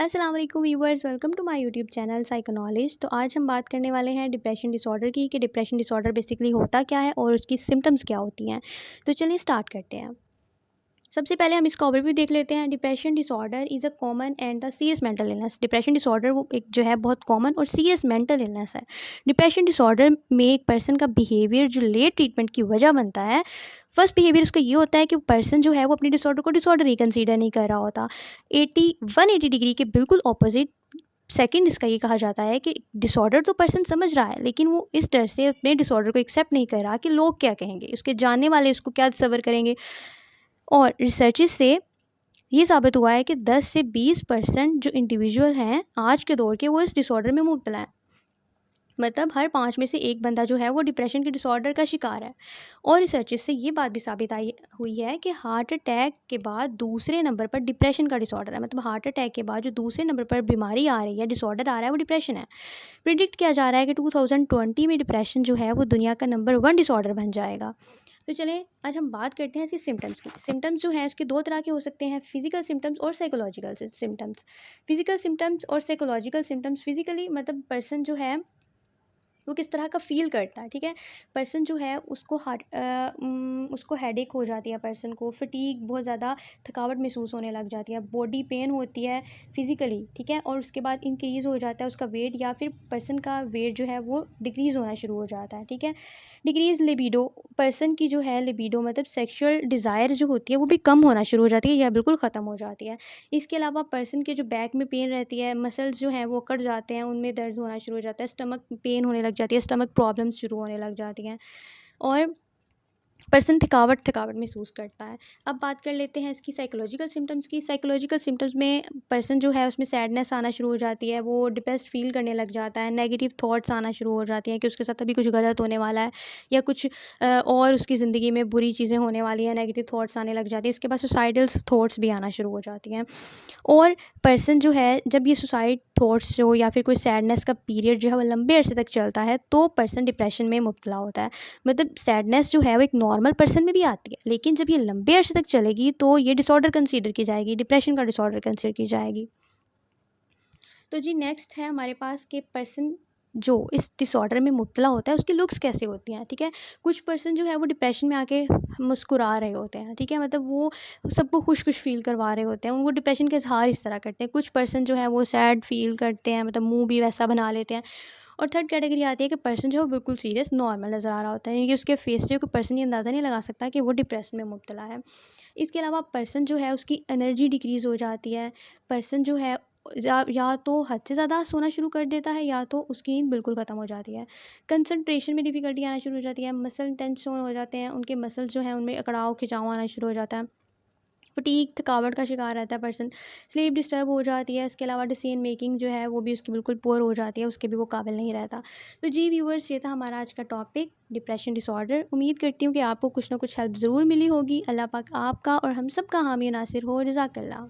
अस्सलाम वालेकुम viewers, welcome to my YouTube channel Psychoknowledge. तो आज हम बात करने वाले हैं डिप्रेशन डिसऑर्डर की कि डिप्रेशन डिसऑर्डर बेसिकली होता क्या है और उसकी सिम्टम्स क्या होती हैं। तो चलिए स्टार्ट करते हैं। सबसे पहले हम इसका ओवरव्यू देख लेते हैं। Depression disorder is a common and the serious mental illness. Depression disorder वो एक जो है बहुत कॉमन और सीरियस मेंटल इलनेस है। डिप्रेशन डिसऑर्डर में एक पर्सन का बिहेवियर जो लेट ट्रीटमेंट की वजह बनता है। फर्स्ट बिहेवियर उसका ये होता है कि पर्सन जो है वो अपनी डिसऑर्डर को डिसऑर्डर ही कंसीडर नहीं कर रहा होता। 180 डिग्री के बिल्कुल ऑपोजिट सेकंड इसका ये कहा जाता है कि डिसऑर्डर तो पर्सन समझ रहा है, लेकिन वो इस डर से अपने डिसऑर्डर को एक्सेप्ट नहीं कर रहा कि लोग क्या कहेंगे, उसके जानने वाले उसको क्या तसव्वुर करेंगे। और रिसर्चेस से ये साबित हुआ है कि 10 से 20% जो इंडिविजुअल हैं आज के दौर के, वो इस डिसऑर्डर में मुब्तला हैं। मतलब हर 5 में से एक बंदा जो है वो डिप्रेशन के डिसऑर्डर का शिकार है। और रिसर्चेस से ये बात भी साबित आई हुई है कि हार्ट अटैक के बाद दूसरे नंबर पर डिप्रेशन का डिसऑर्डर है। मतलब हार्ट अटैक के बाद जो दूसरे नंबर पर बीमारी आ रही है, डिसऑर्डर आ रहा है, वो डिप्रेशन है। प्रिडिक्ट किया जा रहा है कि 2020 में डिप्रेशन जो है वो दुनिया का नंबर 1 डिसऑर्डर बन जाएगा। तो चलें आज हम बात करते हैं इसके सिम्टम्स की। सिम्टम्स जो हैं इसके दो तरह के हो सकते हैं, फिजिकल सिम्टम्स और साइकोलॉजिकल सिम्टम्स। फिजिकल सिम्टम्स और साइकोलॉजिकल सिम्टम्स, फिजिकली मतलब पर्सन जो है वो किस तरह का फ़ील करता है, ठीक है। पर्सन जो है उसको हेडेक हो जाती है, पर्सन को फटीग, बहुत ज़्यादा थकावट महसूस होने लग जाती है, बॉडी पेन होती है फिज़िकली, ठीक है। और उसके बाद इंक्रीज़ हो जाता है उसका वेट, या फिर पर्सन का वेट जो है वो डिक्रीज़ होना शुरू हो जाता है, ठीक है। डिक्रीज़ लिबिडो, पर्सन की जो है लिबिडो मतलब सेक्सुअल डिज़ायर जो होती है वो भी कम होना शुरू हो जाती है या बिल्कुल ख़त्म हो जाती है। इसके अलावा पर्सन के जो बैक में पेन रहती है, मसल्स जो हैं वो अकड़ जाते हैं, उनमें दर्द होना शुरू हो जाता है, स्टमक पेन होने लग जाती है, स्टमक प्रॉब्लम्स शुरू होने लग जाती हैं, और पर्सन थकावट महसूस करता है। अब बात कर लेते हैं इसकी साइकोलॉजिकल सिम्टम्स की। साइकोलॉजिकल सिम्टम्स में पर्सन जो है उसमें सैडनेस आना शुरू हो जाती है, वो डिप्रेस्ड फील करने लग जाता है, नेगेटिव थॉट्स आना शुरू हो जाती हैं कि उसके साथ अभी कुछ गलत होने वाला है या कुछ और उसकी ज़िंदगी में बुरी चीज़ें होने वाली हैं, नेगेटिव थॉट्स आने लग जाती हैं। इसके बाद सुसाइडल थॉट्स भी आना शुरू हो जाती हैं। और पर्सन जो है जब ये सुसाइड थॉट्स जो या फिर कोई सैडनेस का पीरियड जो है वो लंबे अरसे तक चलता है, तो पर्सन डिप्रेशन में मुब्तला होता है। मतलब सैडनेस जो है वो एक नॉर्मल पर्सन में भी आती है, लेकिन जब ये लंबे अरसे तक चलेगी तो ये डिसऑर्डर कंसीडर की जाएगी, डिप्रेशन का डिसऑर्डर कंसीडर की जाएगी। तो जी नेक्स्ट है हमारे पास कि पर्सन जो इस डिसऑर्डर में मुब्तला होता है उसकी लुक्स कैसे होती हैं, ठीक है। कुछ पर्सन जो है वो डिप्रेशन में आके मुस्कुरा रहे होते हैं, ठीक है, मतलब वो सबको खुश खुश फील करवा रहे होते हैं, उनको डिप्रेशन के इजहार इस तरह करते हैं। कुछ पर्सन जो है वो सैड फील करते हैं, मतलब मुंह भी वैसा बना लेते हैं। और थर्ड कैटेगरी आती है कि पर्सन जो है वो बिल्कुल सीरियस नॉर्मल नज़र आ रहा होता है, यानी कि उसके फेस से कोई पर्सन ये अंदाज़ा नहीं लगा सकता कि वो डिप्रेशन में मुब्तला है। इसके अलावा पर्सन जो है उसकी एनर्जी डिक्रीज़ हो जाती है। पर्सन जो है या तो हद से ज़्यादा सोना शुरू कर देता है, या तो उसकी नींद बिल्कुल ख़त्म हो जाती है। कंसंट्रेशन में डिफ़िकल्टी आना शुरू हो जाती है, मसल टेंशन हो जाते हैं, उनके मसल्स जो हैं उनमें अकड़ाव खिंचाव आना शुरू हो जाता है। फटीग, थकावट का शिकार रहता है पर्सन। स्लीप डिस्टर्ब हो जाती है। इसके अलावा डिसीजन मेकिंग जो है वो भी उसकी बिल्कुल पुअर हो जाती है, उसके भी वो काबिल नहीं रहता। तो जी व्यूअर्स, ये था हमारा आज का टॉपिक डिप्रेशन डिसऑर्डर। उम्मीद करती हूँ कि आपको कुछ ना कुछ हेल्प ज़रूर मिली होगी। अल्लाह पाक आपका और हम सब का हामी नासिर हो। जज़ाकल्लाह।